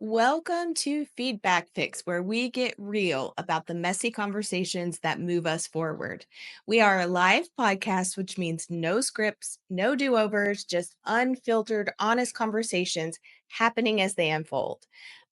Welcome to Feedback Fix, where we get real about the messy conversations that move us forward. We are a live podcast, which means no scripts, no do overs, just unfiltered, honest conversations happening as they unfold.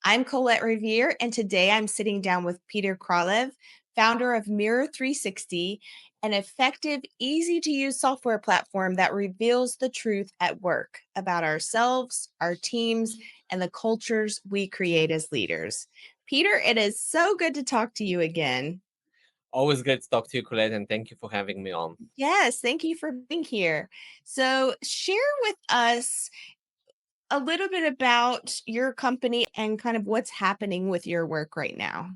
I'm Colette Revere, and today I'm sitting down with Peter Kralev, founder of Mirror 360, an effective, easy to use software platform that reveals the truth at work about ourselves, our teams, and the cultures we create as leaders. Peter, it is so good to talk to you again. Always great to talk to you, Colette, and thank you for having me on. Yes, thank you for being here. So, share with us a little bit about your company and kind of what's happening with your work right now.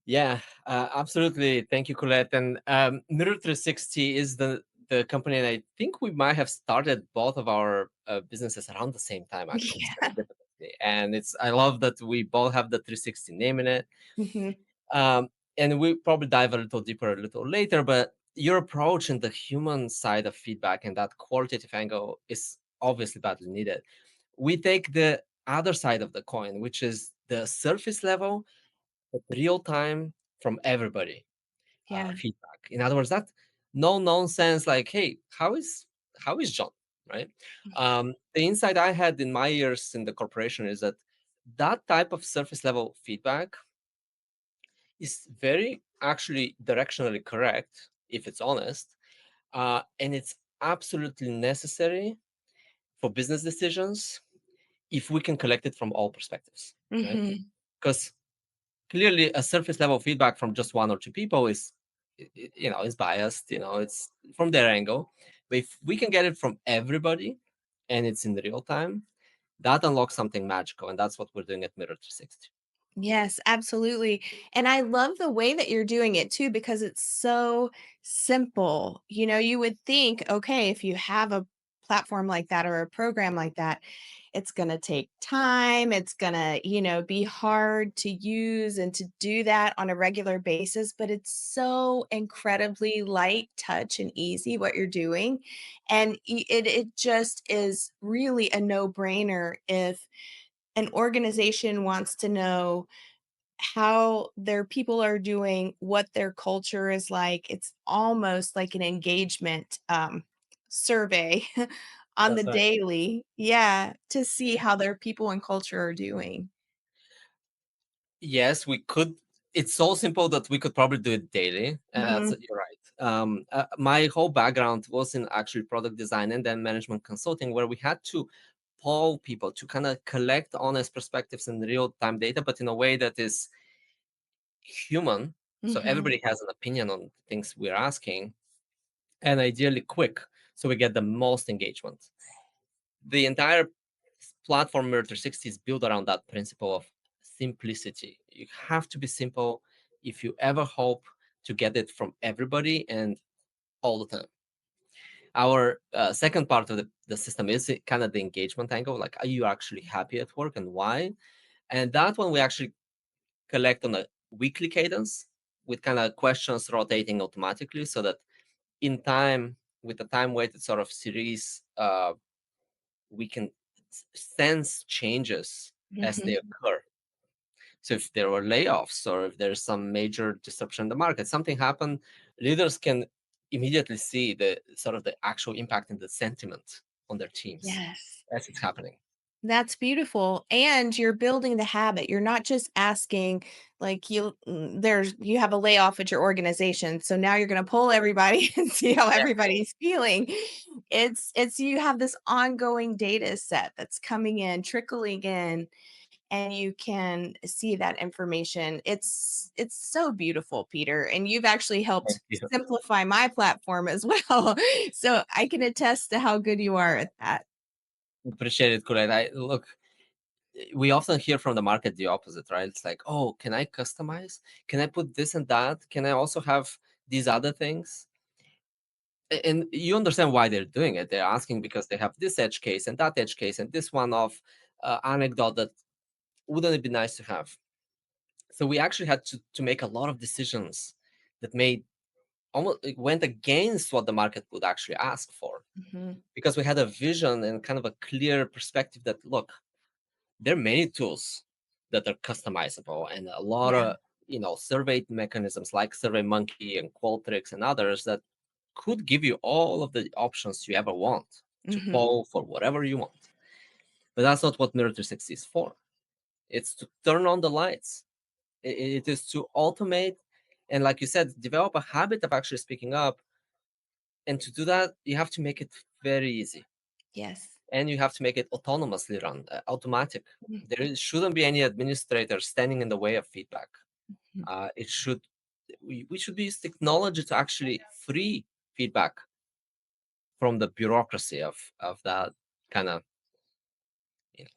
Yeah, absolutely. Thank you, Colette. And Mirror 360 is the company, and I think we might have started both of our businesses around the same time, actually, Yeah. serendipitously. And I love that we both have the 360 name in it. Mhm. Um, and we probably dive a little deeper a little later, but your approach in the human side of feedback and that qualitative angle is obviously badly needed. We take the other side of the coin, which is the surface level, but real time from everybody Yeah. feedback. In other words, that no nonsense like, hey, how is John, right? The insight I had in my years in the corporation is that that type of surface level feedback is very actually directionally correct if it's honest, and it's absolutely necessary for business decisions if we can collect it from all perspectives, right? Mhm. Because clearly a surface level feedback from just one or two people is biased, it's from their angle. But if we can get it from everybody and it's in real time, that unlocks something magical, and that's what we're doing at Mirror 360. Yes, absolutely. And I love the way that you're doing it too, because it's so simple. You would think, okay, if you have a platform like that or a program like that, it's going to take time. It's going to, be hard to use and to do that on a regular basis. But it's so incredibly light touch and easy what you're doing. And it just is really a no brainer if an organization wants to know how their people are doing, what their culture is like. It's almost like an engagement survey on the That's right. daily. Yeah, to see how their people and culture are doing. Yes, we could. It's so simple that we could probably do it daily, and Mhm. you're right. My whole background was in actually product design and then management consulting, where we had to poll people to kind of collect honest perspectives and real time data, but in a way that is human. So Mhm. everybody has an opinion on things we're asking, and ideally quick, so we get the most engagement. The entire platform Mirror 360 is built around that principle of simplicity. You have to be simple if you ever hope to get it from everybody and all the time. Our second part of the system is kind of the engagement angle, like, are you actually happy at work and why? And that one we actually collect on a weekly cadence with kind of questions rotating automatically, so that in time, with the time weighted sort of series, we can sense changes as they Mhm. occur. So if there were layoffs or if there's some major disruption in the market, something happened, leaders can immediately see the sort of the actual impact and the sentiment on their teams Yes. as it's happening. That's beautiful, and you're building the habit. You're not just asking, like, you have a layoff at your organization, so now you're gonna poll everybody and see how Yeah. everybody's feeling. It's you have this ongoing data set that's coming in, trickling in, and you can see that information. It's so beautiful, Peter, and you've actually Thank helped you. simplify my platform as well. So I can attest to how good you are at that. Appreciate it, Colette. We often hear from the market the opposite, right? It's like, oh, can I customize? Can I put this and that? Can I also have these other things? And you understand why they're doing it. They're asking because they have this edge case and that edge case and this one off anecdote that wouldn't it be nice to have? So we actually had to make a lot of decisions that made almost it went against what the market would actually ask for, Mhm. because we had a vision and kind of a clear perspective that, look, there are many tools that are customizable and a lot Yeah. of survey mechanisms like SurveyMonkey and Qualtrics and others that could give you all of the options you ever want to Mhm. poll for whatever you want. But that's not what Mirror 360 is for. It's to turn on the lights. It is to automate and, like you said, develop a habit of actually speaking up. And to do that, you have to make it very easy, Yes. and you have to make it autonomously run, automatic. Mhm. Shouldn't be any administrator standing in the way of feedback. Mhm. It should we should use technology to actually free feedback from the bureaucracy of that kind of you know,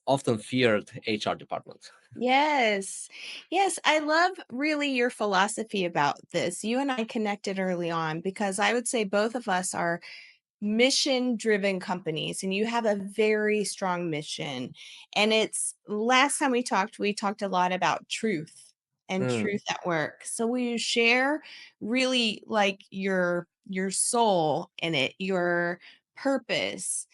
often feared HR department. Yes. Yes, I love really your philosophy about this. You and I connected early on because I would say both of us are mission-driven companies, and you have a very strong mission. And it's last time we talked a lot about truth and Mm, truth at work. So will you share really like your soul in it, your purpose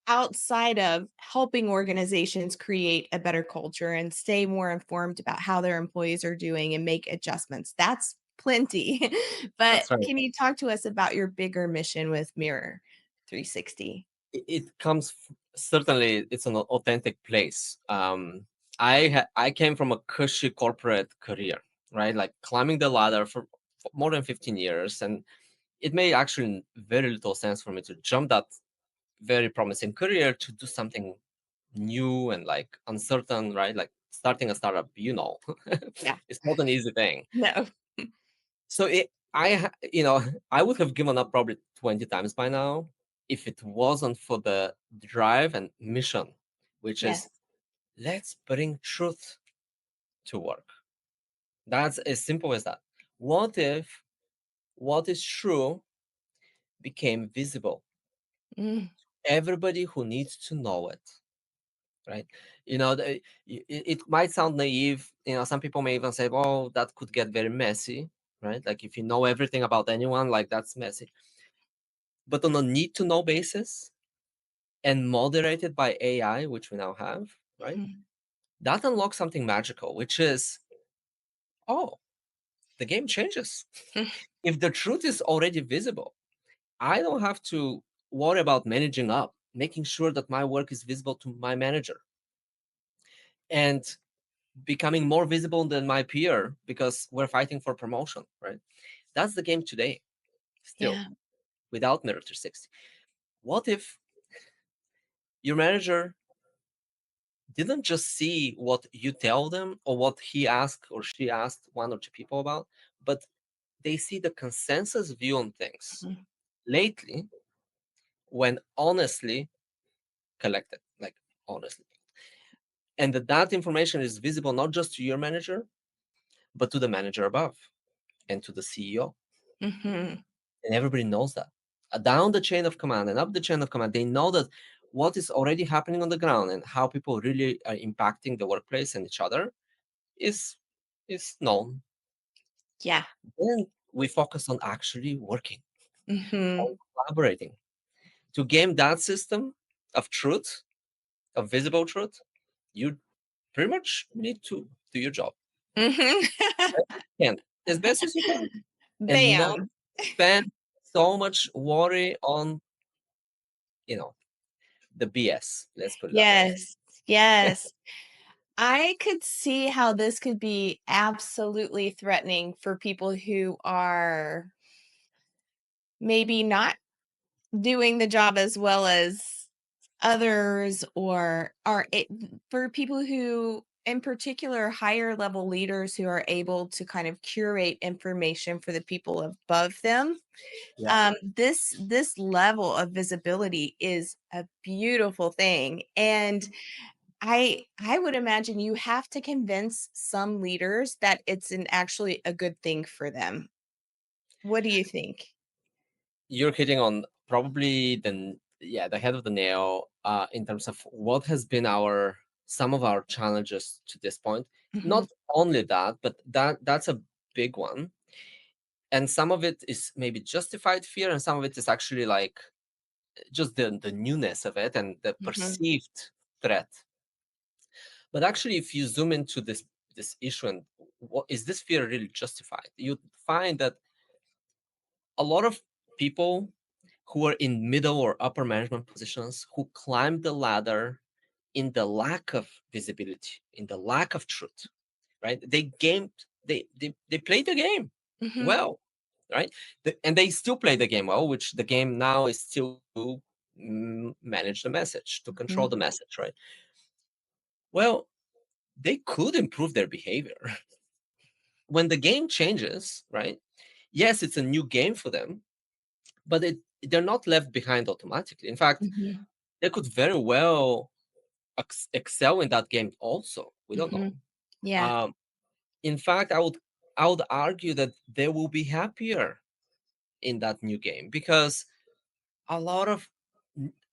outside of helping organizations create a better culture and stay more informed about how their employees are doing and make adjustments. That's plenty. But that's right. can you talk to us about your bigger mission with Mirror 360? It comes certainly. It's an authentic place. I came from a cushy corporate career, right? Like climbing the ladder for more than 15 years, and it made actually very little sense for me to jump that very promising career to do something new and like uncertain, right? Like starting a startup, Yeah. it's not an easy thing. No. So I would have given up probably 20 times by now if it wasn't for the drive and mission, which is Yes. let's bring truth to work. That's as simple as that. What if what is true became visible? Mm, Everybody who needs to know it, right? It might sound naive. Some people may even say, "Oh, that could get very messy," right? Like if you know everything about anyone, like that's messy. But on a need to know basis and moderated by AI, which we now have, right? mhm, That unlocks something magical, which is, oh, the game changes. mm, If the truth is already visible, I don't have to worry about managing up, making sure that my work is visible to my manager and becoming more visible than my peer because we're fighting for promotion, right? That's the game today, still, yeah. without Mirror 360. What if your manager didn't just see what you tell them or what he asked or she asked one or two people about, but they see the consensus view on things Mhm, lately when honestly collected, like honestly. And that information is visible not just to your manager, but to the manager above and to the CEO. mhm, And everybody knows that. Down the chain of command and up the chain of command, they know that what is already happening on the ground and how people really are impacting the workplace and each other is is known. yeah. Then we focus on actually working, Mhm, on collaborating. To game that system of truth, of visible truth, you pretty much need to do your job. mhm. And as best as you can. And not Bam. spend so much worry on, you know, the BS. Let's put it that way. Yes. Yes. I could see how this could be absolutely threatening for people who are maybe not doing the job as well as others, or are it for people who in particular higher level leaders who are able to kind of curate information for the people above them. Yeah. This level of visibility is a beautiful thing, and I would imagine you have to convince some leaders that it's an actually a good thing for them. What do you think? You're hitting on probably the head of the nail in terms of what has been our some of our challenges to this point. Mhm, Not only that, but that's a big one. And some of it is maybe justified fear, and some of it is actually like just the newness of it and the mhm, perceived threat. But actually, if you zoom into this issue and what is this fear really justified, you find that a lot of people who are in middle or upper management positions who climb the ladder in the lack of visibility, in the lack of truth, right? They played the game Mhm. well, right? And they still play the game well, which the game now is still to manage the message, to control Mhm. the message, right? Well, they could improve their behavior. When the game changes, right? Yes, it's a new game for them, but they're not left behind automatically. In fact, Mhm. they could very well excel in that game also. We don't know. Mhm. Yeah. Um, in fact, I would argue that they will be happier in that new game because a lot of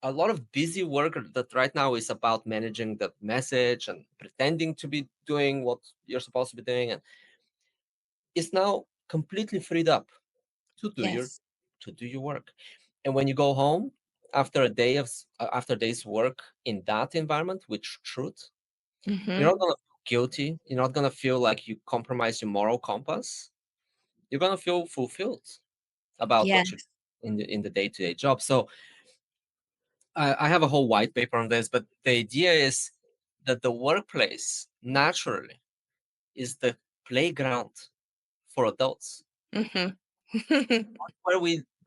a lot of busy work that right now is about managing the message and pretending to be doing what you're supposed to be doing and is now completely freed up to do your Yes. work. And when you go home after a day after a day's work in that environment with truth, you're Mhm. not gonna feel guilty. You're not gonna feel like you compromise your moral compass. You're gonna feel fulfilled about what you Yes. in the day-to-day job. So I have a whole white paper on this, but the idea is that the workplace naturally is the playground for adults. Mhm.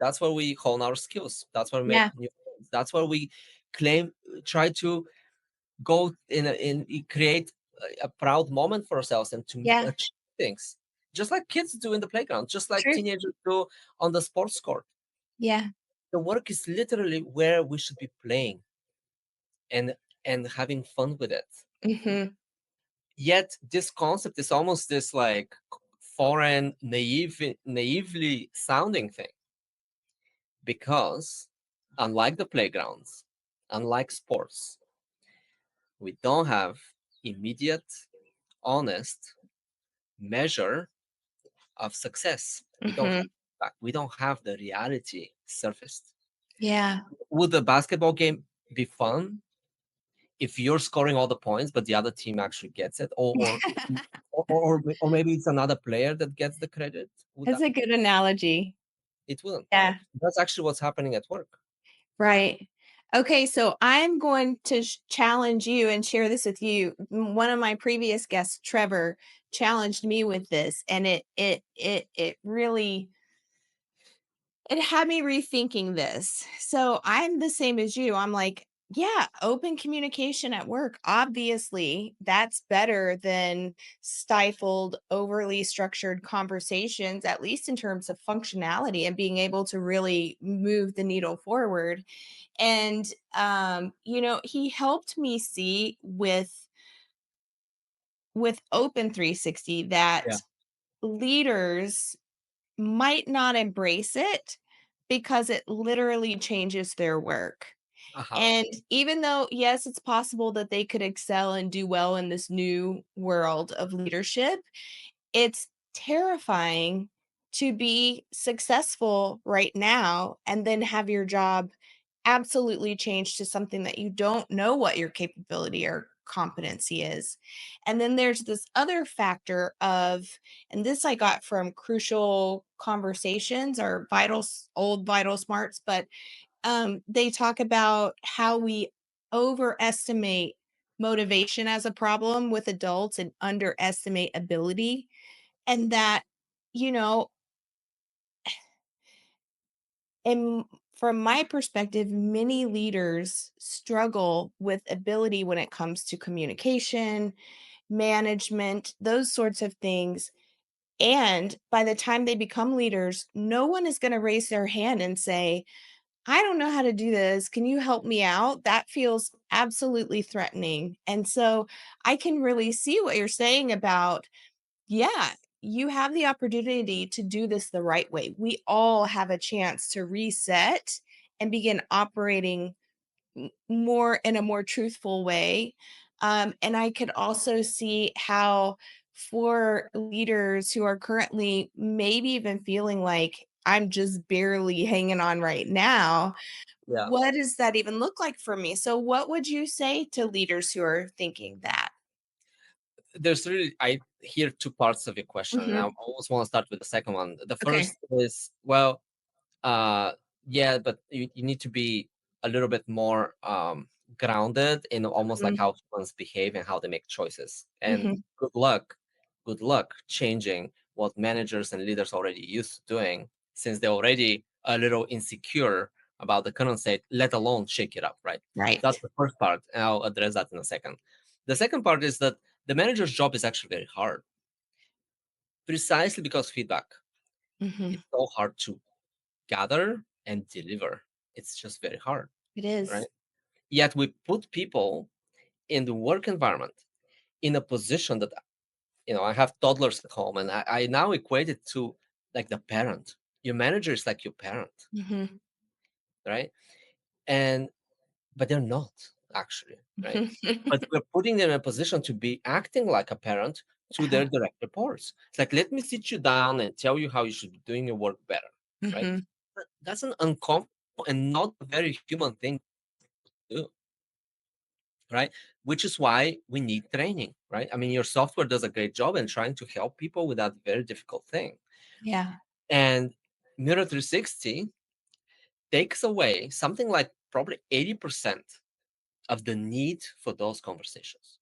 That's where we hone our skills. That's where we make Yeah. new friends. That's where we claim try to go create a proud moment for ourselves and to Yeah. achieve things. Just like kids do in the playground, just like True. teenagers do on the sports court. Yeah. The work is literally where we should be playing and having fun with it. Mhm. Yet this concept is almost this like foreign, naively sounding thing because unlike the playgrounds, unlike sports, we don't have immediate, honest measure of success. We don't have Mhm. that. We don't have the reality surfaced. Yeah. Would the basketball game be fun if you're scoring all the points, but the other team actually gets it, or maybe it's another player that gets the credit? Would That's that a be fun? good analogy. It wouldn't. Yeah. That's actually what's happening at work. Right. Okay, so I'm going to challenge you and share this with you. One of my previous guests, Trevor, challenged me with this, and it really it had me rethinking this. So I'm the same as you. I'm like, yeah, open communication at work. Obviously, that's better than stifled, overly structured conversations, at least in terms of functionality and being able to really move the needle forward. And he helped me see with Open 360 Yeah. that leaders might not embrace it because it literally changes their work. Uh-huh. And even though, yes, it's possible that they could excel and do well in this new world of leadership, it's terrifying to be successful right now and then have your job absolutely change to something that you don't know what your capability or competency is. And then there's this other factor of, and this I got from Crucial Conversations or old Vital Smarts, but they talk about how we overestimate motivation as a problem with adults and underestimate ability. And that, you know, and from my perspective, many leaders struggle with ability when it comes to communication, management, those sorts of things. And by the time they become leaders, no one is going to raise their hand and say, I don't know how to do this. Can you help me out? That feels absolutely threatening. And so I can really see what you're saying about, yeah, you have the opportunity to do this the right way. We all have a chance to reset and begin operating more in a more truthful way. And I could also see how for leaders who are currently maybe even feeling like I'm just barely hanging on right now, Yeah. what does that even look like for me? So, what would you say to leaders who are thinking that? there's really, I hear two parts of your question, and I Mhm. always want to start with the second one. The Okay. first is, well, uh yeah, but you need to be a little bit more grounded in almost like Mhm. how humans behave and how they make choices. And Mhm. good luck changing what managers and leaders already used to doing, since they're already a little insecure about the current state, let alone shake it up, right? That's Right. the first part, and I'll address that in a second. The second part is that the manager's job is actually very hard, precisely because feedback. Mhm. It's so hard to gather and deliver. It's just very hard, It right? is. Yet we put people in the work environment in a position that, I have toddlers at home, and I now equate it to like the parent. Your manager is like your parent, Mhm. right? And but they're not actually, right? Mhm. But we're putting them in a position to be acting like a parent to Uh-huh. their direct reports. It's like, let me sit you down and tell you how you should be doing your work better, right? Mhm. That's an uncomfortable and not a very human thing to do, right? Which is why we need training, right? I mean, your software does a great job in trying to help people with that very difficult thing. Yeah. And Mirror 360 takes away something like probably 80% of the need for those conversations.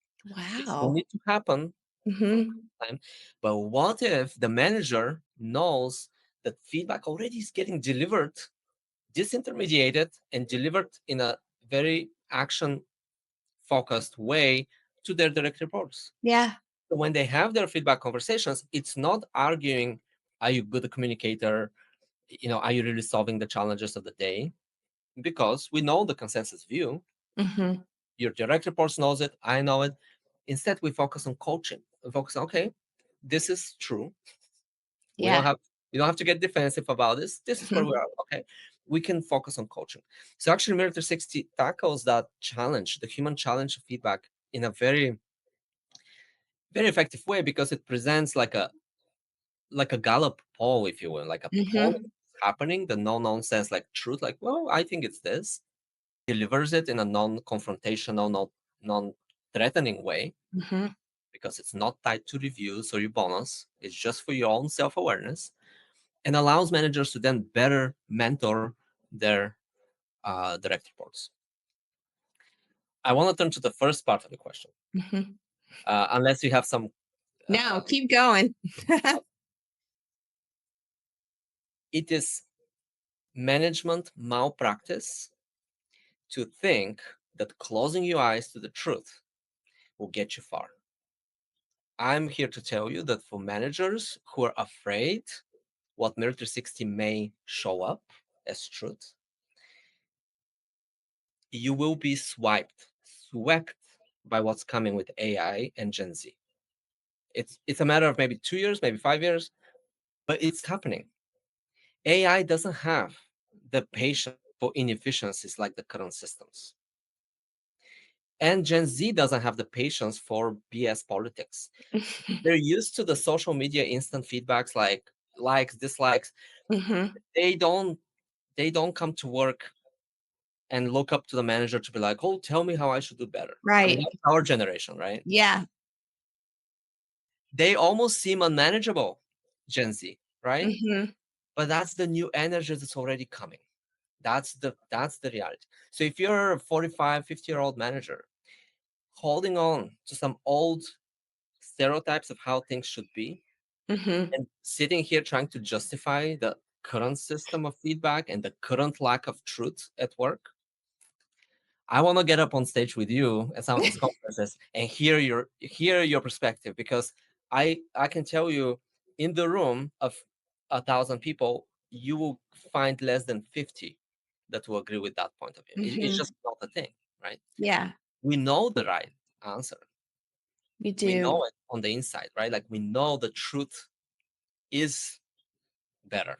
They still Wow. need to happen from Mhm. time to time. But what if the manager knows that feedback already is getting delivered, disintermediated, and delivered in a very action focused way to their direct reports? Yeah. So when they have their feedback conversations, it's not arguing, are you good communicator? Are you really solving the challenges of the day? Because we know the consensus view. Mhm. Your direct reports knows it. I know it. Instead, we focus on coaching. We focus on, okay, this is true. We don't Yeah. have you don't have to get defensive about this. This is where we Mhm. are. Okay. We can focus on coaching. So actually Military 60 tackles that challenge, the human challenge of feedback in a very, very effective way, because it presents like a Gallup poll, if you will, like a poll Mhm. happening, the no nonsense like truth, like, well, I think it's this, delivers it in a non-confrontational, non-threatening way, Mhm. because it's not tied to reviews or your bonus. It's just for your own self-awareness, and allows managers to then better mentor their direct reports. I want to turn to the first part of the question, Mhm. unless you have some. No, Uh, keep going. it is management malpractice to think that closing your eyes to the truth will get you far. I'm here to tell you that for managers who are afraid what Mirror 360 may show up as truth, you will be swept by what's coming with AI and Gen Z. It's a matter of maybe 2 years, maybe 5 years, but it's happening. AI doesn't have the patience for inefficiencies like the current systems. And Gen Z doesn't have the patience for BS politics. They're used to the social media instant feedbacks like likes, dislikes. Mhm. They don't they don't come to work and look up to the manager to be like, "Oh, tell me how I should do better." I mean, Right. that's our generation, right? Yeah. They almost seem unmanageable, Gen Z, right? Mhm. But that's the new energy that's already coming. That's the reality. So if you're a 45, 50-year-old manager holding on to some old stereotypes of how things should be, Mhm. and sitting here trying to justify the current system of feedback and the current lack of truth at work, I want to get up on stage with you at some of these conferences and hear your perspective, because I can tell you, in the room of 1,000 people, you will find less than 50 that will agree with that point of view. It's Mhm. just not a thing, right? Yeah, We know the right answer. we We do. know it on the inside, right? Like, we know the truth is better.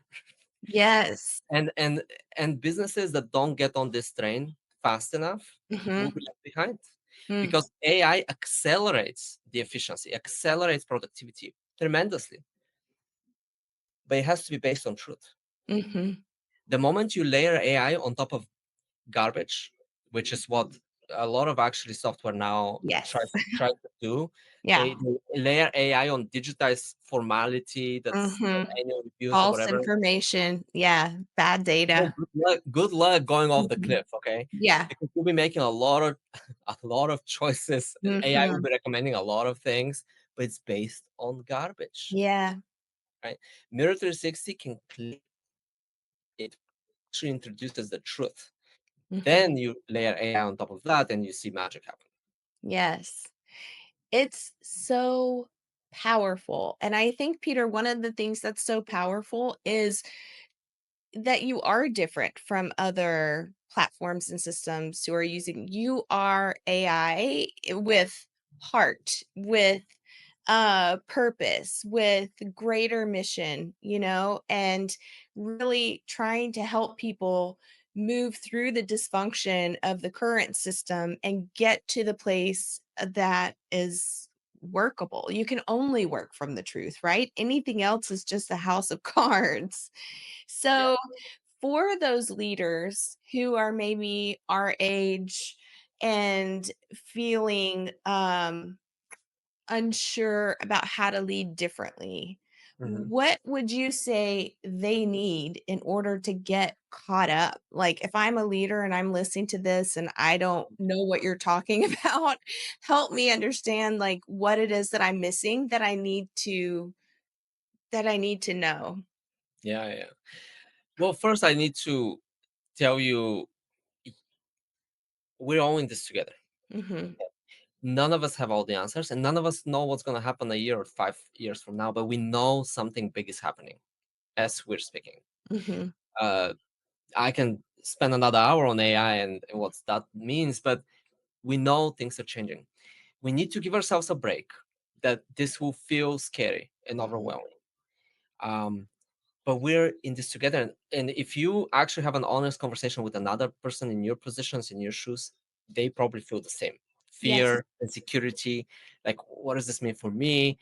Yes. And businesses that don't get on this train fast enough will Mhm. be left behind, Mm. because AI accelerates the efficiency, accelerates productivity tremendously, but it has to be based on truth. Mhm. The moment you layer AI on top of garbage, which is what a lot of actually software now Yes. try to do. Yeah. They layer AI on digitized formality that's Mhm. annual reviews or False whatever. information. Yeah, bad Well, data. good luck going off the Mhm. cliff, okay? Yeah. Because you'll be making a lot of a lot of choices. AI will Mhm. be recommending a lot of things, but it's based on garbage, Yeah. right? Mirror 360 can clean it actually introduces the truth. Mhm. Then you layer AI on top of that, and you see magic happen. Yes. It's so powerful, and I think, Peter, one of the things that's so powerful is that you are different from other platforms and systems who are using you are AI with heart, with purpose, with greater mission, and really trying to help people move through the dysfunction of the current system and get to the place that is workable. You can only work from the truth, right? Anything else is just a house of cards. Yeah. So, for those leaders who are maybe our age and feeling unsure about how to lead differently, Mhm. what would you say they need in order to get caught up? Like, if I'm a leader and I'm listening to this and I don't know what you're talking about, help me understand like what it is that I'm missing that I need to know. Yeah, yeah. Well, first I need to tell you we're all in this together. Mhm. None of us have all the answers, and none of us know what's going to happen a year or 5 years from now. But we know something big is happening as we're speaking. Mhm. Uh, I can spend another hour on AI and what that means, but we know things are changing. We need to give ourselves a break. That this will feel scary and overwhelming. Um, but we're in this together, and if you actually have an honest conversation with another person in your positions, in your shoes, they probably feel the same Yes. fear, insecurity, like what does this mean for me,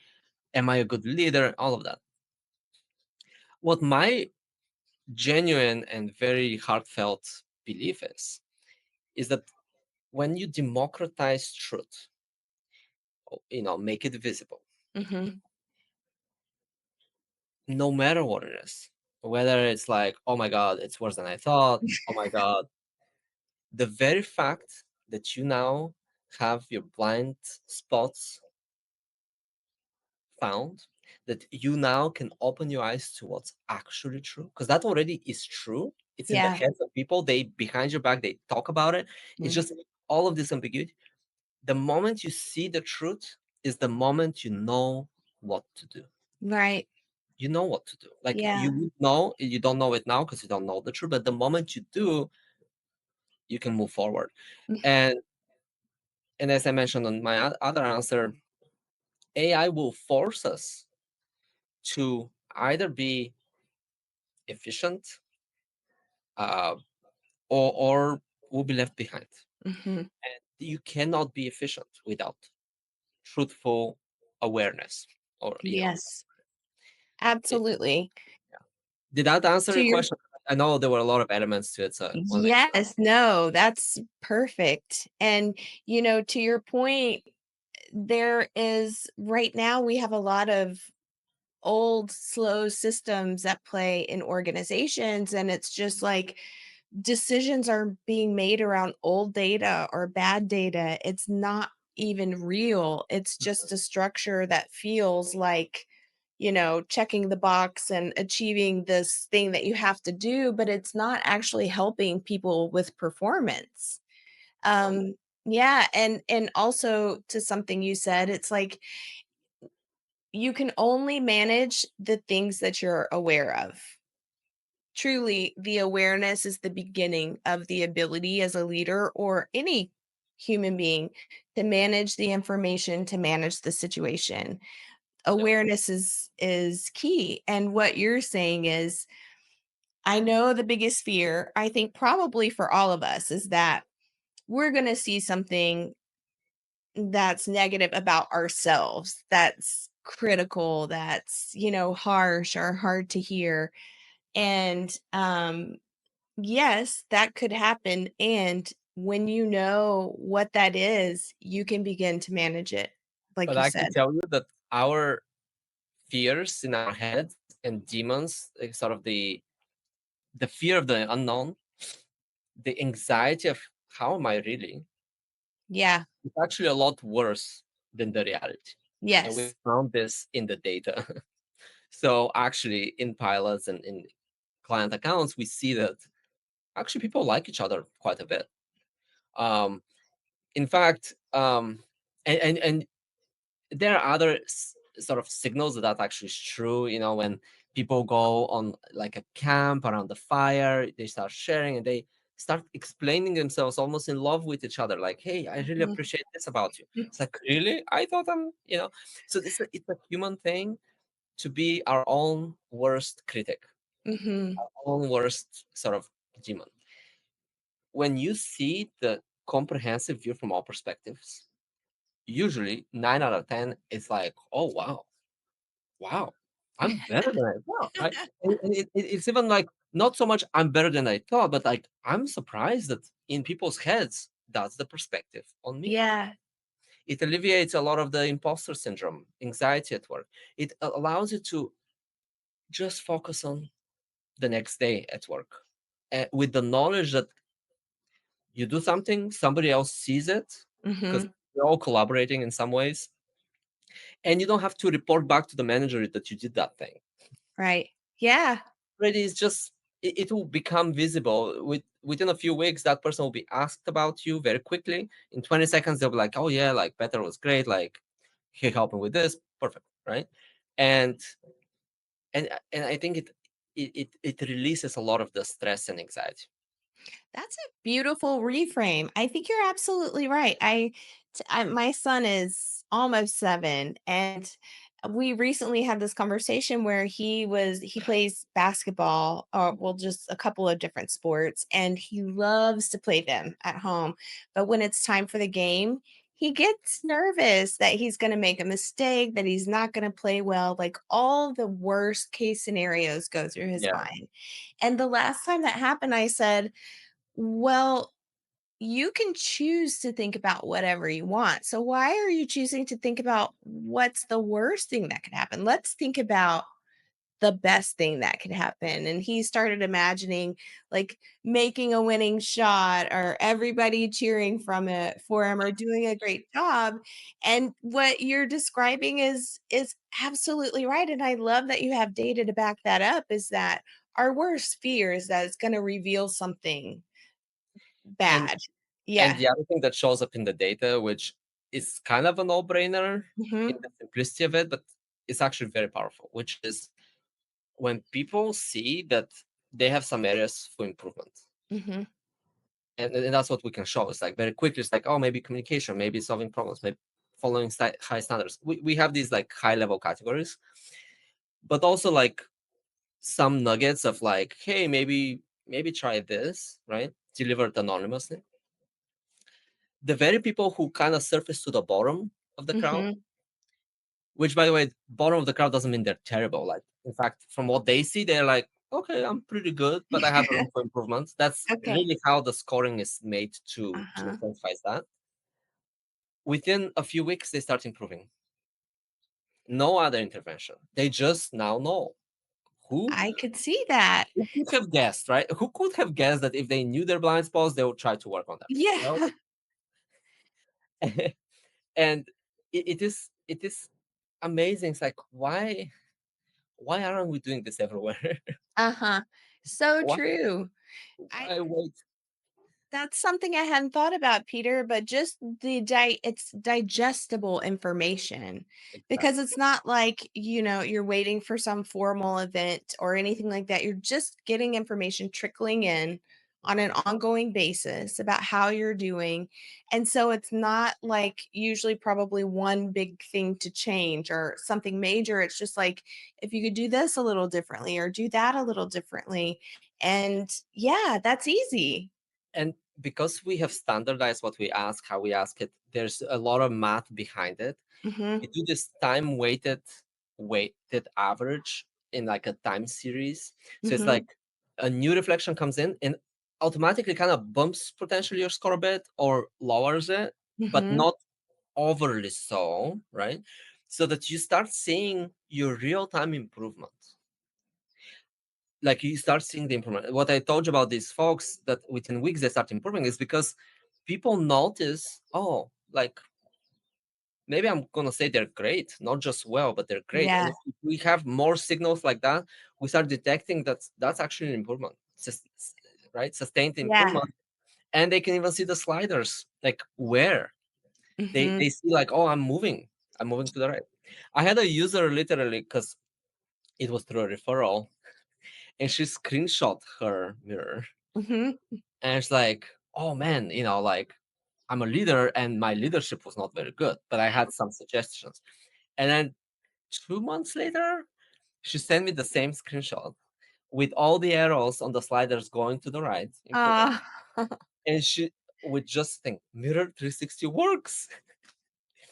am I a good leader, all of that. What my genuine and very heartfelt belief is that when you democratize truth, make it visible, Mhm. no matter what it is, whether it's like, oh my god, it's worse than I thought, oh my god, the very fact that you now have your blind spots found, that you now can open your eyes to what's actually true, because that already is true. It's in the Yeah. heads of people. They behind your back, they talk about it. It's Mm. just all of this ambiguity. The moment you see the truth is the moment you know what to do. Right. You know what to do. Like Yeah. you would know, you don't know it now because you don't know the truth, but the moment you do, you can move forward. Mm. And as I mentioned on my other answer, AI will force us to either be efficient, uh, or we'll be left behind. Mhm. And you cannot be efficient without truthful awareness. Or Yes. it, Absolutely. yeah. Did that answer To your your question? I know there were a lot of elements to it, so I want to make sure. Yes, no, that's perfect. And, to your point, there is right now we have a lot of old, slow systems at play in organizations, and it's just like decisions are being made around old data or bad data. It's not even real. It's just a structure that feels like, checking the box and achieving this thing that you have to do, but it's not actually helping people with performance. No. Um, yeah, and also to something you said, it's like you can only manage the things that you're aware of. Truly, the awareness is the beginning of the ability as a leader or any human being to manage the information, to manage the situation. Yeah. Awareness is key. And what you're saying is, I know the biggest fear, I think probably for all of us, is that we're going to see something that's negative about ourselves, that's critical, that's, harsh or hard to hear. And yes, that could happen, and when you know what that is, you can begin to manage it, like But you I can said. tell you that our fears in our heads and demons, like sort of the fear of the unknown, the anxiety of how am I really, Yeah. it's actually a lot worse than the reality. And we Yes. found this in the data. So actually in pilots and in client accounts, we see that actually people like each other quite a bit. Um, in fact, and there are other sort of signals that that's actually true. You know, when people go on like a camp around the fire, they start sharing and they start explaining themselves almost in love with each other. Like, hey, I really Mhm. appreciate this about you. It's like, really? I thought I'm. So it's a human thing to be our own worst critic, Mhm. our own worst sort of demon. When you see the comprehensive view from all perspectives, usually 9 out of 10 is like, oh wow, wow, I'm better than I thought, right? And it's even like not so much I'm better than I thought, but like I'm surprised that in people's heads, that's the perspective on me. Yeah. It alleviates a lot of the imposter syndrome, anxiety at work. It allows you to just focus on the next day at work with the knowledge that you do something, somebody else sees it because Mhm. we're all collaborating in some ways, and you don't have to report back to the manager that you did that thing. Right. Yeah. Already, it's just it will become visible within a few weeks. That person will be asked about you very quickly. In 20 seconds, they'll be like, "Oh yeah, like Petar was great. Like he helped me with this, perfect, right?" And and I think it releases a lot of the stress and anxiety. That's a beautiful reframe. I think you're absolutely right. My son is almost 7, and we recently had this conversation where he plays basketball, or well, just a couple of different sports, and he loves to play them at home. But when it's time for the game, he gets nervous that he's going to make a mistake, that he's not going to play well. Like all the worst case scenarios go through his Yeah, mind. And the last time that happened, I said, well, you can choose to think about whatever you want. So why are you choosing to think about what's the worst thing that could happen? Let's think about the best thing that could happen. And he started imagining like making a winning shot or everybody cheering from it for him or doing a great job. And what you're describing is absolutely right. And I love that you have data to back that up, is that our worst fear is that it's going to reveal something and bad. and Yeah. the other thing that shows up in the data, which is kind of a no-brainer in Mhm, the simplicity of it, but it's actually very powerful, which is when people see that they have some areas for improvement. mhm, And that's what we can show. It's like very quickly, it's like, oh, maybe communication, maybe solving problems, maybe following high standards. We have these like high level categories, but also like some nuggets of like, hey, maybe try this, right? Delivered anonymously. The very people who kind of surface to the bottom of the crowd, mhm. which by the way, bottom of the crowd doesn't mean they're terrible. Like, in fact, from what they see, they're like, okay, I'm pretty good, but I have room for improvement. That's Okay. really how the scoring is made to Uh-huh. incentivize that. Within a few weeks, they start improving. No other intervention. They just now know. Who I could see that. who could have guessed, right? Who could have guessed that if they knew their blind spots, they would try to work on them? Well, Yeah. and it is amazing. It's like why aren't we doing this everywhere? Uh-huh. So why true. I why wait? That's something I hadn't thought about, Peter, but just it's digestible information, because Exactly. it's not like, you're waiting for some formal event or anything like that. You're just getting information trickling in on an ongoing basis about how you're doing. And so it's not like usually probably one big thing to change or something major. It's just like if you could do this a little differently or do that a little differently. And yeah, that's easy. And because we have standardized what we ask, how we ask it, there's a lot of math behind it. We Mhm. do this time weighted average in like a time series. So it's Mhm. like a new reflection comes in, and automatically kind of bumps potentially your score a bit or lowers it, but Mhm. not overly so, right? So that you start seeing your real time improvement. Like you start seeing the improvement. What I told you about these folks that within weeks they start improving is because people notice, oh, like maybe I'm gonna say they're great, not just well, but they're great. And Yeah. if we have more signals like that, we start detecting that that's actually an improvement, right? Sustained Yeah. improvement, and they can even see the sliders, like where Mhm. they see, like, oh, I'm moving to the right. I had a user literally because it was through a referral, and she screenshot her mirror, Mhm. and it's like, oh man, like I'm a leader, and my leadership was not very good, but I had some suggestions, and then 2 months later she sent me the same screenshot with all the arrows on the sliders going to the right, improving. Ah, And she would just think, Mirror 360 works.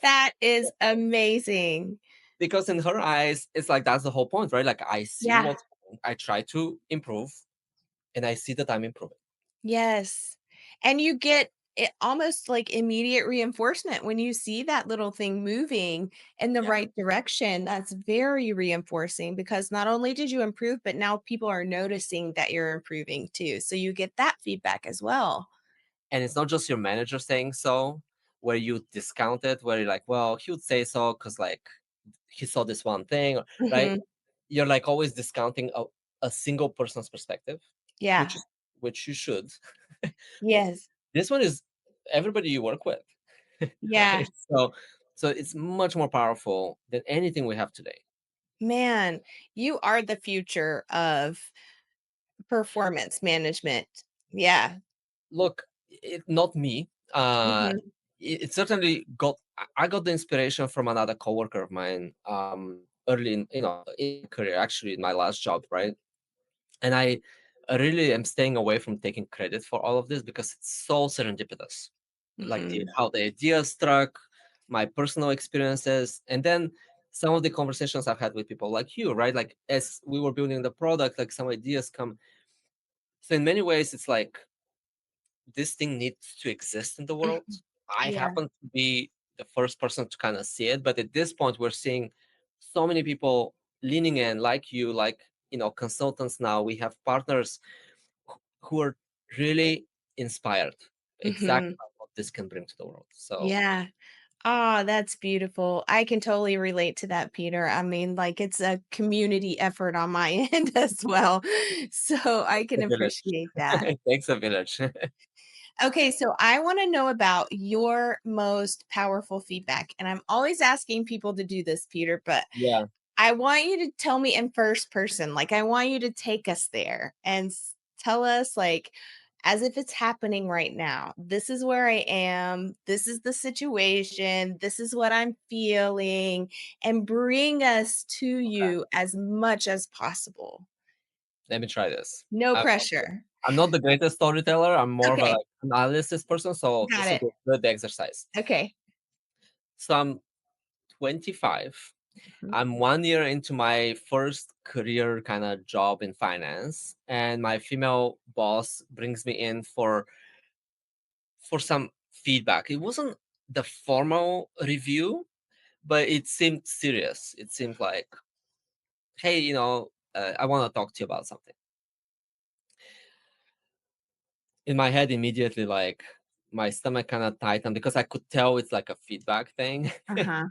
that is amazing. Because in her eyes, it's like that's the whole point, right? Like I see Yeah. what's wrong, I try to improve, and I see that I'm improving. Yes. And you get it almost like immediate reinforcement when you see that little thing moving in the Yeah. right direction. That's very reinforcing because not only did you improve, but now people are noticing that you're improving too. So you get that feedback as well. And it's not just your manager saying so, where you discount it, where you're like, well, he would say so because like he saw this one thing, right? Mhm. You're like always discounting a single person's perspective, which Yeah. is which you should. But Yes. this one is everybody you work with, Yeah. right? So it's much more powerful than anything we have today. Man, you are the future of performance management. Yeah. Look, not me. Mhm. It certainly got. I got the inspiration from another coworker of mine. Early in career, actually, in my last job, right? And I really am staying away from taking credit for all of this because it's so serendipitous. Like Mhm. how the idea struck, my personal experiences, and then some of the conversations I've had with people like you, right? Like as we were building the product, like some ideas come. So in many ways, it's like this thing needs to exist in the world. Mhm. I Yeah. happen to be the first person to kind of see it, but at this point, we're seeing so many people leaning in, like you, like consultants. Now we have partners who are really inspired, exactly Mhm. by what this can bring to the world. So Yeah. Ah, that's beautiful. I can totally relate to that, Peter. I mean, like, it's a community effort on my end as well. So I can a village. appreciate that. It takes a village. Okay, so I want to know about your most powerful feedback. And I'm always asking people to do this, Peter, but Yeah, I want you to tell me in first person. Like, I want you to take us there and tell us, like, as if it's happening right now. This is where I am. This is the situation. This is what I'm feeling. And bring us to you as much as possible. let me try this. No pressure. I'm not the greatest storyteller. I'm more of a Okay. like, analysis person. So Got this will it. be a good exercise. Okay. So I'm 25. Mhm. I'm 1 year into my first career kind of job in finance, and my female boss brings me in for some feedback. It wasn't the formal review, but it seemed serious. It seemed like, hey, I want to talk to you about something. In my head, immediately, like my stomach kind of tightened because I could tell it's like a feedback thing. Uh-huh.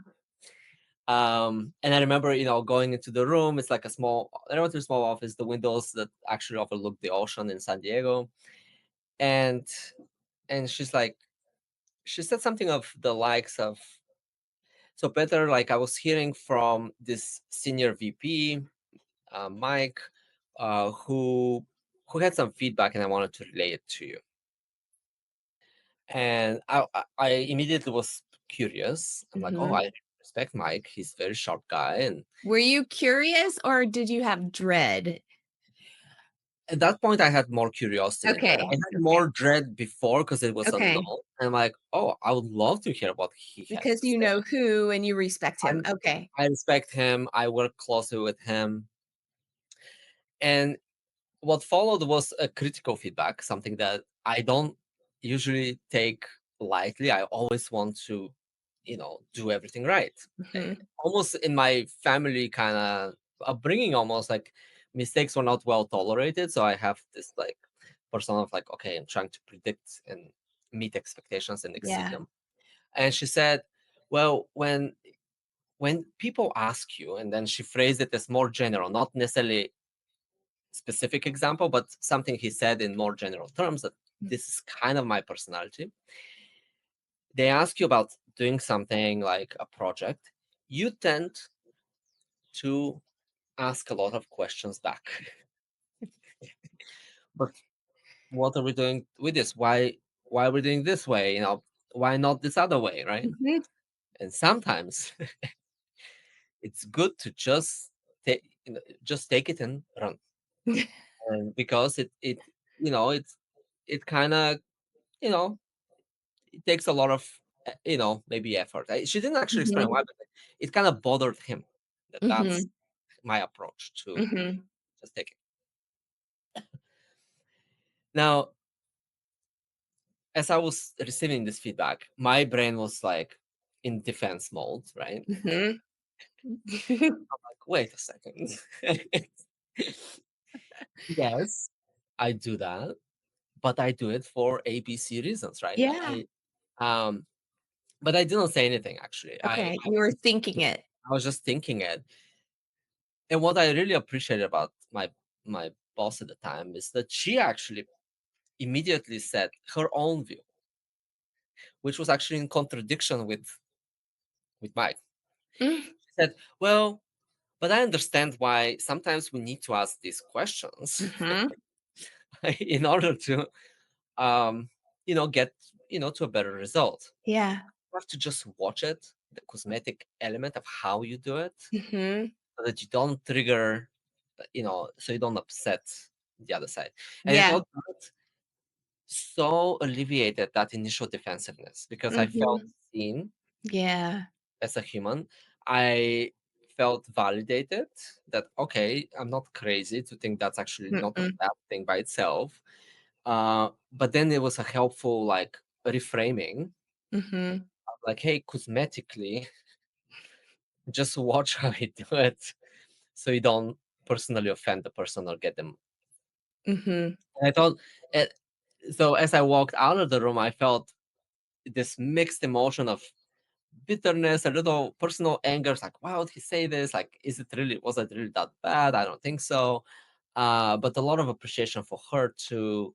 And I remember, going into the room. It's like a relatively small office, the windows that actually overlook the ocean in San Diego. And she's like, she said something of the likes of, so Peter, like I was hearing from this senior VP, Mike, who had some feedback, and I wanted to relay it to you. And I immediately was curious. I'm like, oh, Mhm. I respect Mike. He's a very sharp guy, and Were you curious or did you have dread? at that point, I had more curiosity and dread. I Okay. had Okay. more dread before because it was Okay. unknown. And I'm like, oh, I would love to hear what he has Because to you say. know who and you respect him. I'm, Okay. I respect him. I work closely with him. And what followed was a critical feedback, something that I don't usually take lightly. I always want to, do everything right. Mhm. Almost in my family kind of upbringing, almost like mistakes were not well tolerated. So I have this like persona of like, okay, I'm trying to predict and meet expectations and exceed Yeah. them. And she said, well, when people ask you, and then she phrased it as more general, not necessarily specific example, but something he said in more general terms that this is kind of my personality. They ask you about doing something like a project, you tend to ask a lot of questions back. But what are we doing with this? Why are we doing this way? Why not this other way, right? Mhm. And sometimes it's good to just take it and run. And because it kind of you know it takes a lot of maybe effort. She didn't actually explain Mhm. why, but it kind of bothered him that that's Mhm. my approach to Mhm. just take it. Now, as I was receiving this feedback, my brain was like in defense mode, right? Mhm. Like, wait a second. Yes, I do that, but I do it for ABC reasons, right? Yeah. Um, but I didn't say anything actually. Okay, you were thinking it. I was just thinking it. And what I really appreciated about my boss at the time is that she actually immediately said her own view, which was actually in contradiction with mine. Mm. She said, "Well, but I understand why sometimes we need to ask these questions Mhm. in order to, um, get to a better result. Yeah. You have to just watch it, the cosmetic element of how you do it, Mhm. so that you don't trigger, so you don't upset the other side." And I Yeah. thought that so alleviated that initial defensiveness because I felt Mhm. seen Yeah. as a human. I felt validated that, okay, I'm not crazy to think that's actually not a Mm-mm. bad thing by itself. But then it was a helpful like reframing, Mhm. like, hey, cosmetically, just watch how you do it so you don't personally offend the person or get them. Mhm. And I thought, eh, so as I walked out of the room, I felt this mixed emotion of bitterness, a little personal anger. It's like, why would he say this? Like, was it really that bad? I don't think so. But a lot of appreciation for her to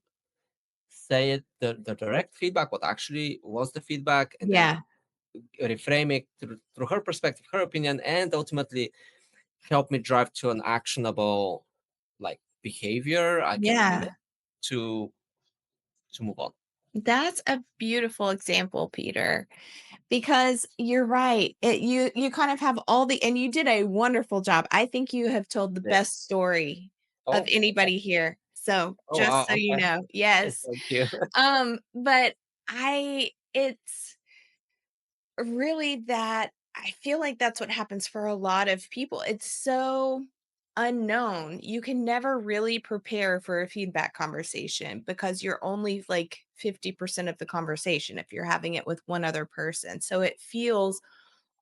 say it, the direct feedback, what actually was the feedback, and then Yeah. reframe it through her perspective, her opinion, and ultimately help me drive to an actionable like behavior I can admit Yeah. to move on. That's a beautiful example, Peter, because you're right. You kind of have all the and you did a wonderful job. I think you have told the Yeah. best story of Oh, anybody here. So, oh wow. just so you Okay. know. Yes. Thank you. But it's really that I feel like that's what happens for a lot of people. It's so unknown. You can never really prepare for a feedback conversation because you're only like 50% of the conversation if you're having it with one other person. So it feels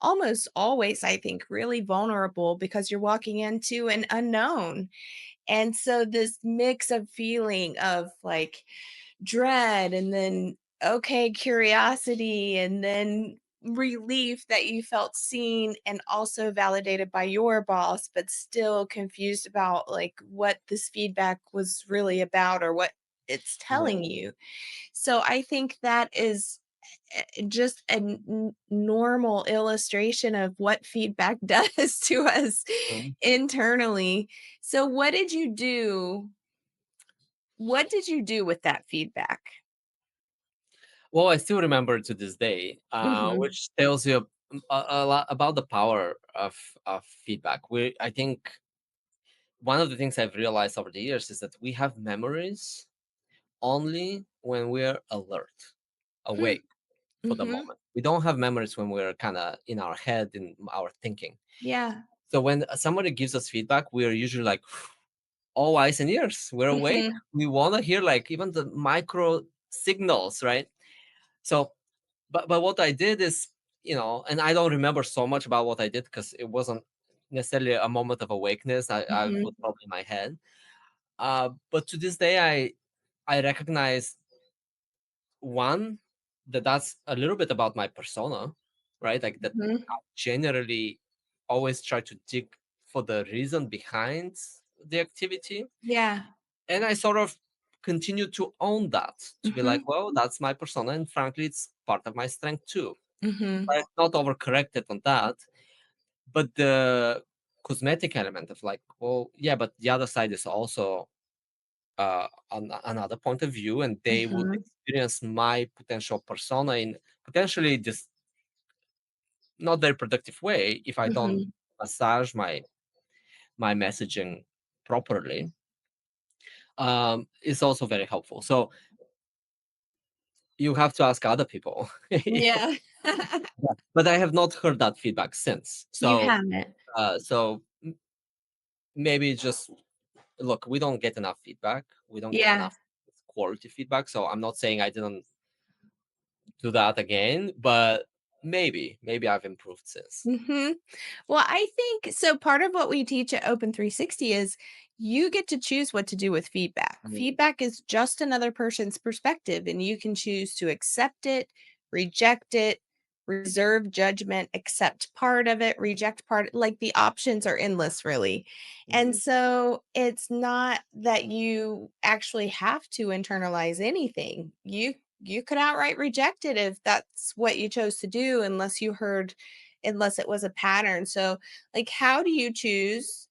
almost always, I think, really vulnerable because you're walking into an unknown. And so this mix of feeling of like dread and then okay curiosity and then relief that you felt seen and also validated by your boss but still confused about like what this feedback was really about or what it's Right. telling you. So I think that is just a normal illustration of what feedback does to us Mhm. internally. So what did you do with that feedback? Well, I still remember to this day, Mhm. which tells you a lot about the power of feedback. I think one of the things I've realized over the years is that we have memories only when we're alert, Hmm. awake for the Mhm. moment. We don't have memories when we're kind of in our head, in our thinking. Yeah. So when somebody gives us feedback, we are usually like, all eyes and ears. We're awake. Mhm. We want to hear like even the micro signals, right? So, but what I did is, and I don't remember so much about what I did because it wasn't necessarily a moment of awakeness. I was Mhm. probably in my head. But to this day, I recognize one that's a little bit about my persona, right? Like that Mhm. I generally always try to dig for the reason behind the activity, Yeah. and I sort of continue to own that, to be like, Mhm. well, that's my persona, and frankly, it's part of my strength too. Mhm. I've not overcorrected on that, but the cosmetic element of like, well, yeah, but the other side is also another point of view, and they would Mhm. experience my potential persona in potentially this not very productive way if I don't Mhm. massage my messaging properly. Is also very helpful. So you have to ask other people. Yeah. Yeah, but I have not heard that feedback since. You So, haven't. maybe just look. We don't get enough feedback. We don't get Yeah. enough quality feedback. So I'm not saying I didn't do that again, but maybe I've improved since. Mhm. Well, I think so part of what we teach at Open 360 is you get to choose what to do with feedback. Mm, Feedback is just another person's perspective, and you can choose to accept it, reject it, reserve judgment, accept part of it, reject part. Like the options are endless, really. And mm, so it's not that you actually have to internalize anything. You could outright reject it if that's what you chose to do, unless it was a pattern. So, like, how do you choose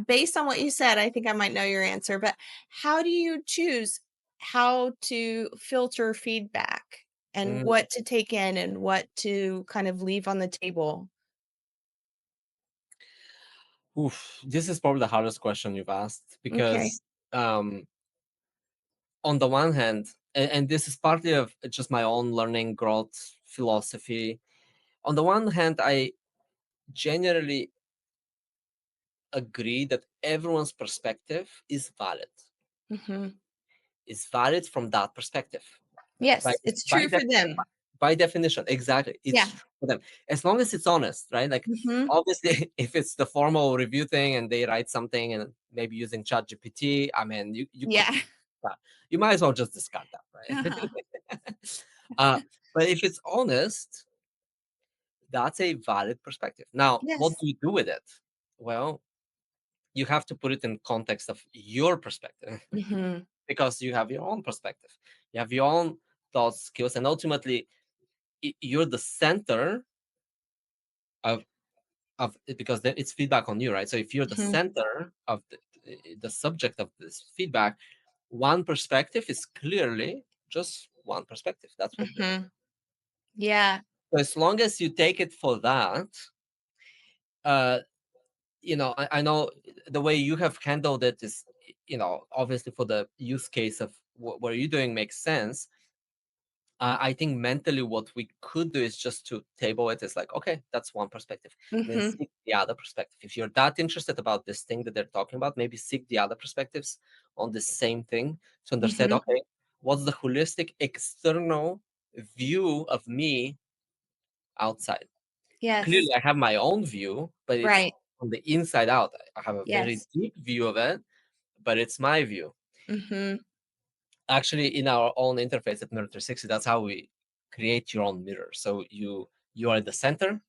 based on what you said? I think I might know your answer, but how do you choose how to filter feedback and mm. what to take in and what to kind of leave on the table? Oof, this is probably the hardest question you've asked Okay. because, um, on the one hand, and this is partly of just my own learning growth philosophy. On the one hand, I generally agree that everyone's perspective is valid. Mhm. Is valid from that perspective. By Yes, it's by true for def them. by definition, exactly, it's Yeah. true for them. As long as it's honest, right? Like, Mhm. obviously, if it's the formal review thing and they write something and maybe using ChatGPT, I mean, you could Yeah. you might as well just discard that, right? Uh-huh. Uh, but if it's honest, that's a valid perspective. Now, what Yes. do you do with it? Well, you have to put it in context of your perspective Mhm. because you have your own perspective. You have your own thoughts, skills, and ultimately you're the center of because then it's feedback on you, right? So if you're the Mhm. center of the subject of this feedback, one perspective is clearly just one perspective. That's what it is. Mhm. Yeah. So as long as you take it for that, uh, I know the way you have handled it is, obviously for the use case of what you're doing makes sense. I think mentally what we could do is just to table it as like, okay, that's one perspective. Then Mhm. seek the other perspective. If you're that interested about this thing that they're talking about, maybe seek the other perspectives on the same thing to understand, Mhm. okay, what's the holistic external view of me outside? Clearly, Yes. I have my own view, but it's Right. from the inside out. I have a very Yes. deep view of it, but it's my view. Mhm. Actually, in our own interface at Mirror 360, that's how we create your own mirror. So you are at the center,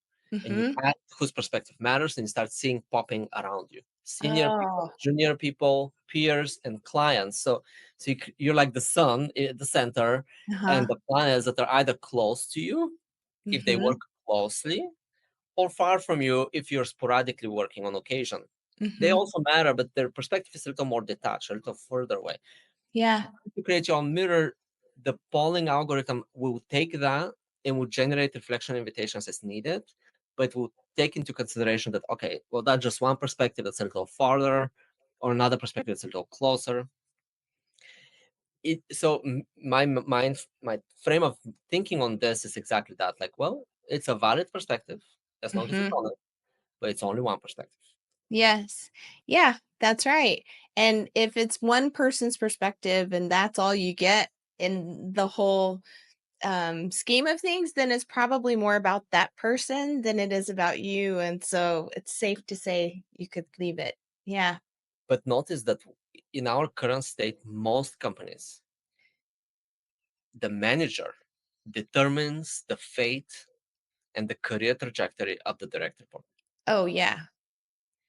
and you Mhm. add whose perspective matters, and you start seeing popping around you senior people, Oh. junior people, peers, and clients. So you're like the sun at the center, and Uh-huh. the planets that are either close to you if they work Mhm. closely, or far from you if you're sporadically working on occasion. They Mhm. also matter, but their perspective is a little more detached, a little further away. Yeah. If you create your own mirror, the polling algorithm will take that and will generate reflection invitations as needed, but will take into consideration that, okay, well, that's just one perspective that's a little farther, or another perspective that's a little closer. My frame of thinking on this is exactly that. Like, well, it's a valid perspective as long as it's Mhm. honest, but it's only one perspective. Yes. Yeah, that's right. And if it's one person's perspective and that's all you get in the whole scheme of things, then it's probably more about that person than it is about you. And so it's safe to say you could leave it. Yeah. But notice that in our current state, most companies, the manager determines the fate and the career trajectory of the direct report. Oh, yeah.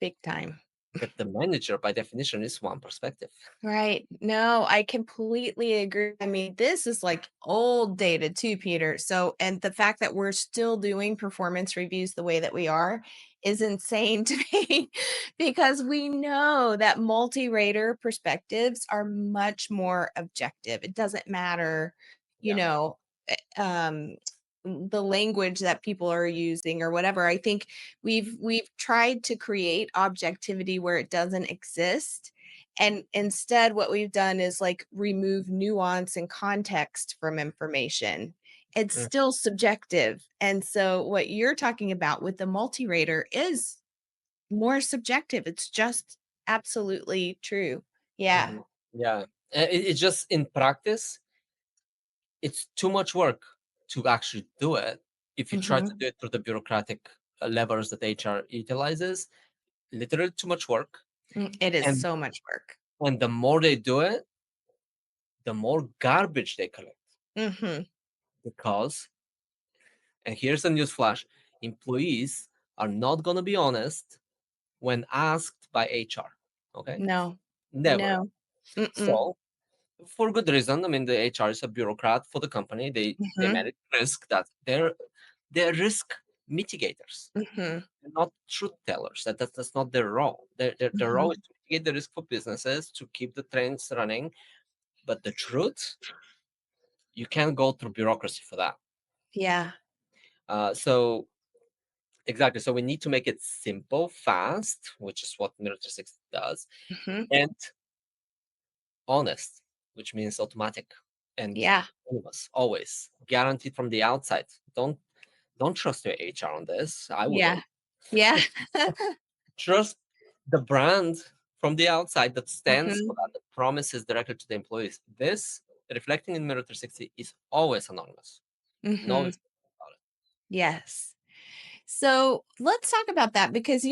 Big time. But the manager, by definition, is one perspective. Right. No, I completely agree. I mean, this is like old data too, Peter. So, and the fact that we're still doing performance reviews the way that we are is insane to me because we know that multi-rater perspectives are much more objective. It doesn't matter, you Yeah. know, eh, the language that people are using or whatever. I think we've tried to create objectivity where it doesn't exist, and instead, what we've done is like remove nuance and context from information. It's Mm, still subjective. And so, what you're talking about with the multi-rater is more subjective. It's just absolutely true. Yeah. mhm. Yeah. It's just in practice, it's too much work to actually do it. If you try to Hmm. do it through the bureaucratic levers that HR utilizes, literally too much work. It is And so much work. the more they do it, the more garbage they collect. Hmm. Because, and here's a news flash, employees are not going to be honest when asked by HR. Okay? No, Never. no. Mm-mm. So, for good reason. I mean, the HR is a bureaucrat for the company. They Hmm. manage risk. That they're risk mitigators. Hmm. They're not truth tellers. That's not their role. Their role is Hmm. to mitigate the risk for businesses, to keep the trains running. But the truth, you can't go through bureaucracy for that. Yeah. So exactly. So we need to make it simple, fast, which is what Mirror 360 does, Hmm. and honest, which means automatic and Yeah. anonymous, always guaranteed from the outside. Don't trust your HR on this. I Yeah. wouldn't. Yeah. Trust the brand from the outside that stands for Hmm. that, that promises directly to the employees. This reflecting in Mirror 360 is always anonymous. No, Hmm. it's about it. Yes. So let's talk about that because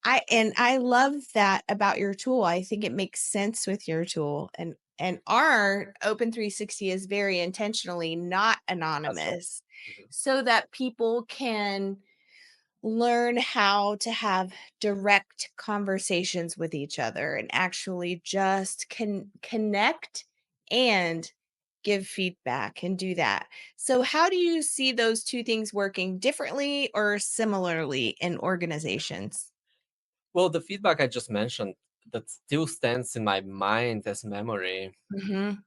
I love that about your tool. I think it makes sense with your tool, and our Open 360 is very intentionally not That's right. anonymous Mhm. so that people can learn how to have direct conversations with each other and actually just connect and give feedback and do that. So how do you see those two things working differently or similarly in organizations? Well, the feedback I just mentioned that still stands in my mind as memory Mhm.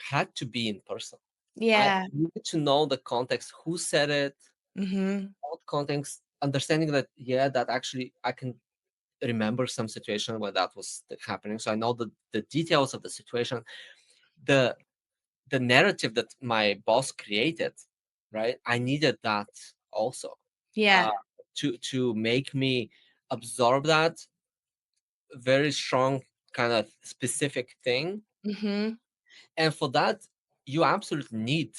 had to be in person. I Yeah. needed to know the context, who said it, Mhm. what context, understanding that, yeah, that actually I can remember some situation where that was happening. So I know the details of the situation, the the narrative that my boss created, right? I needed that also uh, Yeah. to make me absorb that very strong kind of specific thing. Mhm. And for that, you absolutely need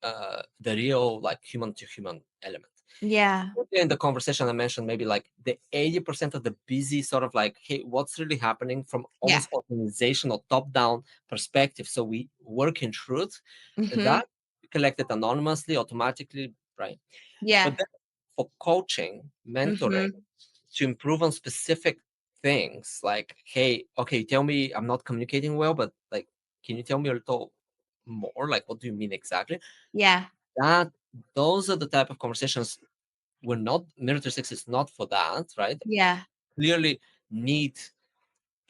the real like human to human element. Yeah. In the conversation I mentioned, maybe like the 80% of the busy sort of like, hey, what's really happening from Yeah. almost organizational top down perspective. So we work in truth Mhm. that collected anonymously, automatically, right? Yeah. But then for coaching, mentoring, Mhm. to improve on specific things like, hey, okay, tell me I'm not communicating well, but like, can you tell me a little more? Like, what do you mean exactly? Yeah. That those are the type of conversations we're not Military Six is not for that, right? Yeah. Clearly need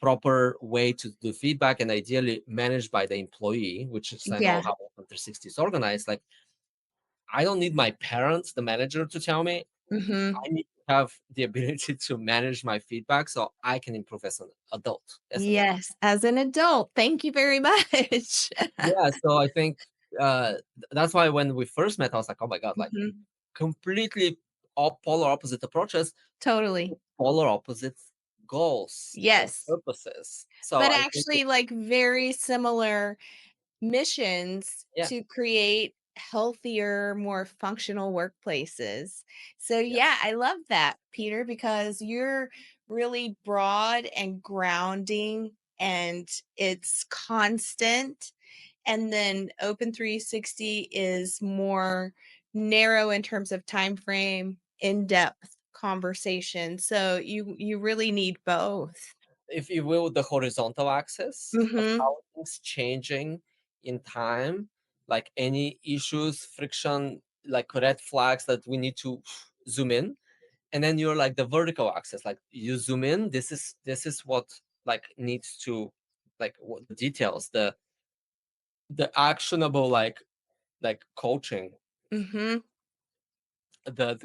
proper way to do feedback and ideally managed by the employee, which is I know Yeah. how Open 360 is organized. Like I don't need my parents, the manager, to tell me. Mhm. I need to have the ability to manage my feedback so I can improve as an adult, essentially. Yes, as an adult. Thank you very much. Yeah, so I think that's why when we first met, I was like, oh my God, like Mhm. completely polar opposite approaches, Totally. polar opposites goals and Yes. purposes. So But I think actually, like, very similar missions yeah, to create healthier, more functional workplaces. So, yeah. yeah, I love that, Peter, because you're really broad and grounding and it's constant. And then Open 360 is more narrow in terms of time frame, in-depth conversation. So you really need both. If you will, the horizontal axis of Mhm. how things changing in time, like any issues, friction, like red flags that we need to zoom in. And then you're like the vertical axis, like you zoom in, this is what like needs to, like what the details, the actionable like coaching Mhm. that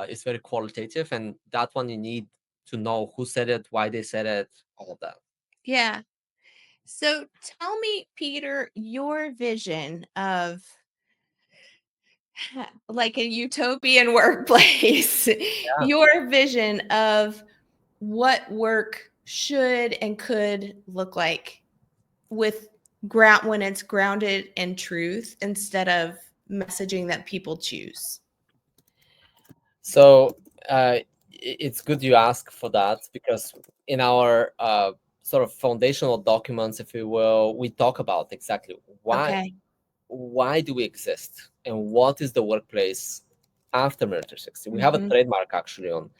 is very qualitative, and that one you need to know who said it, why they said it, all of that. Yeah. So tell me, Peter, your vision of like a utopian workplace, Yeah. your vision of what work should and could look like with ground when it's grounded in truth instead of messaging that people choose. So it's good you ask for that, because in our sort of foundational documents, if you will, we talk about exactly Okay. why do we exist and what is the workplace after military 60. We have a Mhm. trademark actually on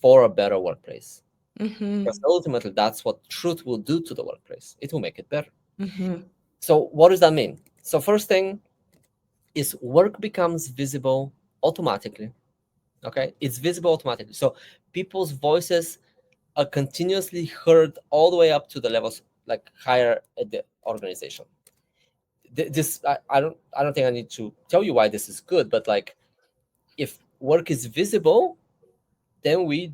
for a better workplace, because Mhm. ultimately that's what truth will do to the workplace. It will make it better. Mhm. So what does that mean? So first thing is work becomes visible automatically. Okay, it's visible automatically. So people's voices are continuously heard all the way up to the levels like higher at the organization. This I don't think I need to tell you why this is good, but like if work is visible, then we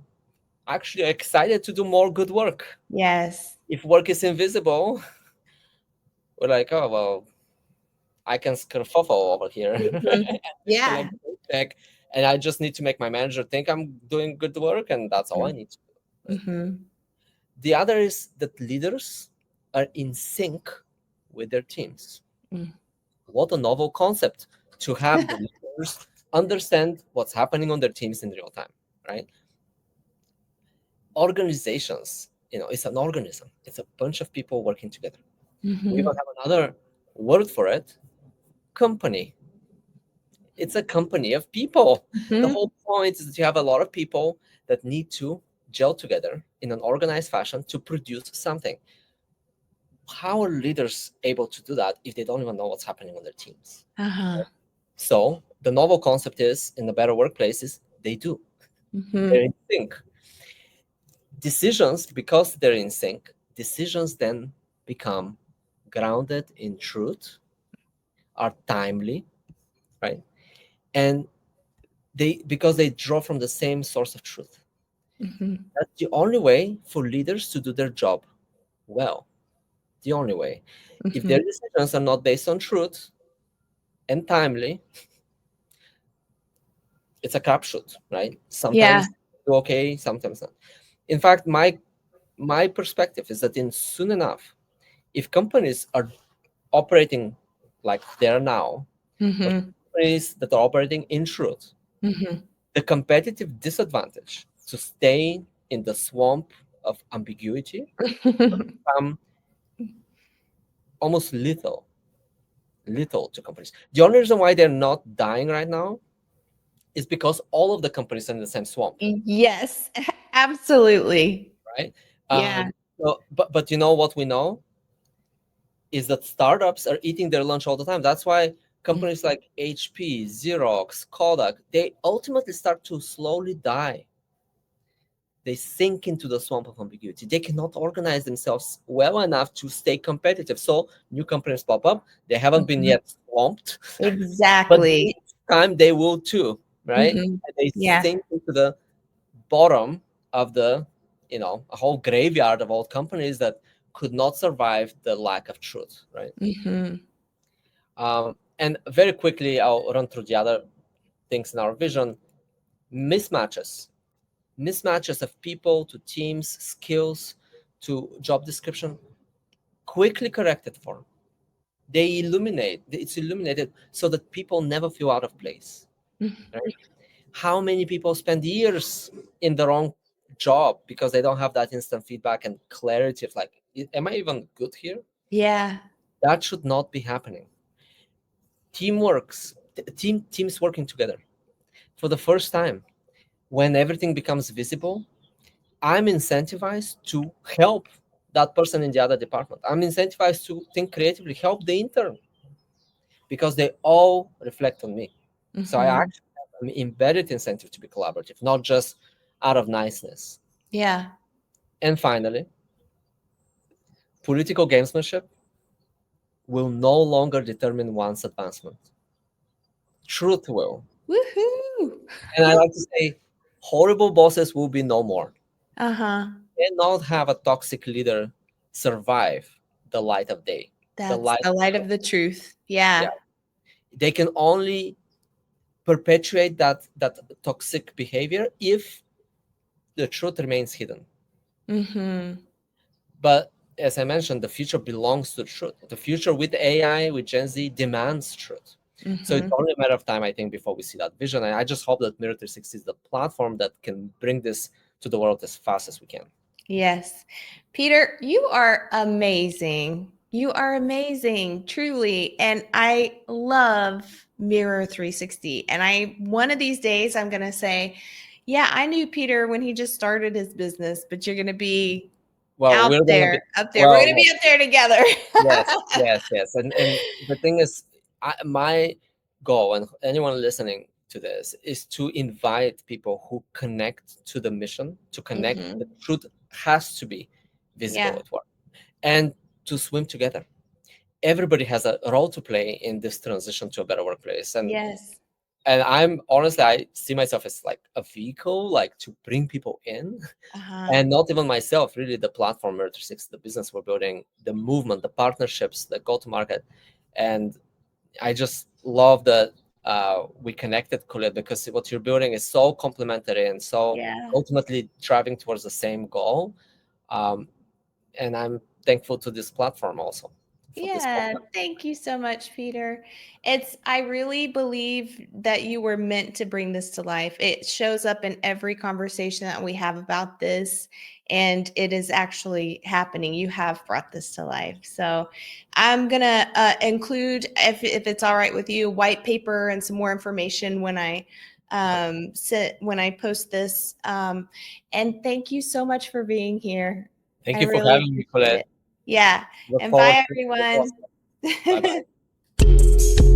actually are excited to do more good work. Yes. If work is invisible, we're like, oh well, I can skerfuffle over here Mhm. and Yeah. collect the paycheck, and I just need to make my manager think I'm doing good work, and that's all I Mhm. need to do. Right? Mhm. The other is that leaders are in sync with their teams. Mm. What a novel concept to have the leaders understand what's happening on their teams in real time, right? Organizations, it's an organism. It's a bunch of people working together. We even Mhm. have another word for it, company. It's a company of people. The Mhm. whole point is that you have a lot of people that need to gel together in an organized fashion to produce something. How are leaders able to do that if they don't even know what's happening on their teams? Uh-huh. So the novel concept is in the better workplaces, they do. They're Mhm. in sync. Decisions, because they're in sync, decisions then become grounded in truth, are timely, right? And they because they draw from the same source of truth. Mhm. That's the only way for leaders to do their job well. The only way. If their Mhm. decisions are not based on truth and timely, it's a crapshoot, right? Yeah. Sometimes do okay, sometimes not. In fact, my perspective is that in soon enough, if companies are operating like they are now, but Mhm. companies that are operating in truth, Mhm. the competitive disadvantage to stay in the swamp of ambiguity become almost little to companies. The only reason why they're not dying right now is because all of the companies are in the same swamp, Yes, absolutely. right? Yeah. But you know what we know is that startups are eating their lunch all the time. That's why Mm. companies like HP, Xerox, Kodak, they ultimately start to slowly die. They sink into the swamp of ambiguity. They cannot organize themselves well enough to stay competitive. So new companies pop up. They haven't been Mhm. yet swamped, but Exactly. in time they will too, right? Mhm. And they Yeah. sink into the bottom of the, a whole graveyard of old companies that could not survive the lack of truth, right? Mhm. And very quickly, I'll run through the other things in our vision. Mismatches. mismatches of people to teams, skills to job description, quickly corrected for 'em. It's illuminated so that people never feel out of place. Right? How many people spend years in the wrong job because they don't have that instant feedback and clarity of like, am I even good here? Yeah. That should not be happening. Teams working together for the first time. When everything becomes visible, I'm incentivized to help that person in the other department. I'm incentivized to think creatively, help the intern because they all reflect on me. So I Mhm. actually have an embedded incentive to be collaborative, not just out of niceness. Yeah. And finally, political gamesmanship will no longer determine one's advancement. Truth will. Woohoo. And I like to say, horrible bosses will be no more. Uh-huh. Cannot have a toxic leader survive the light of day. The That's light, the light of the truth. yeah. Yeah. They can only perpetuate that toxic behavior if the truth remains hidden. Mhm. But as I mentioned, the future belongs to truth. The future with AI, with Gen Z, demands truth. So it's Mhm. only a matter of time, I think, before we see that vision. And I just hope that Mirror 360 is the platform that can bring this to the world as fast as we can. Yes. Peter, you are amazing. You are amazing, truly. And I love Mirror 360. And one of these days, I'm going to say, yeah, I knew Peter when he just started his business, but you're going to be Well, out we're gonna be there, up there. We're well. going to be up there together. Yes, yes, yes. And the thing is, my goal, and anyone listening to this, is to invite people who connect to the mission, to connect. The Hmm. truth has to be visible Yeah. at work, and to swim together. Everybody has a role to play in this transition to a better workplace, Yes. and I'm honestly, I see myself as like a vehicle, like to bring people in, Uh-huh. and not even myself, really the platform Merger 6, the business we're building, the movement, the partnerships, the go to market. And I just love that we connected, Colette, because what you're building is so complementary and so Yeah. ultimately driving towards the same goal. um, and I'm thankful to this platform also for this Yeah, podcast. thank you so much, Peter. I really believe that you were meant to bring this to life. It shows up in every conversation that we have about this, and it is actually happening. You have brought this to life. So I'm going to include, if it's all right with you, white paper and some more information when when I post this. And thank you so much for being here. Thank I you for really having me, appreciate Colette. it. Yeah. Look And forward bye, to the everyone. podcast. Bye bye.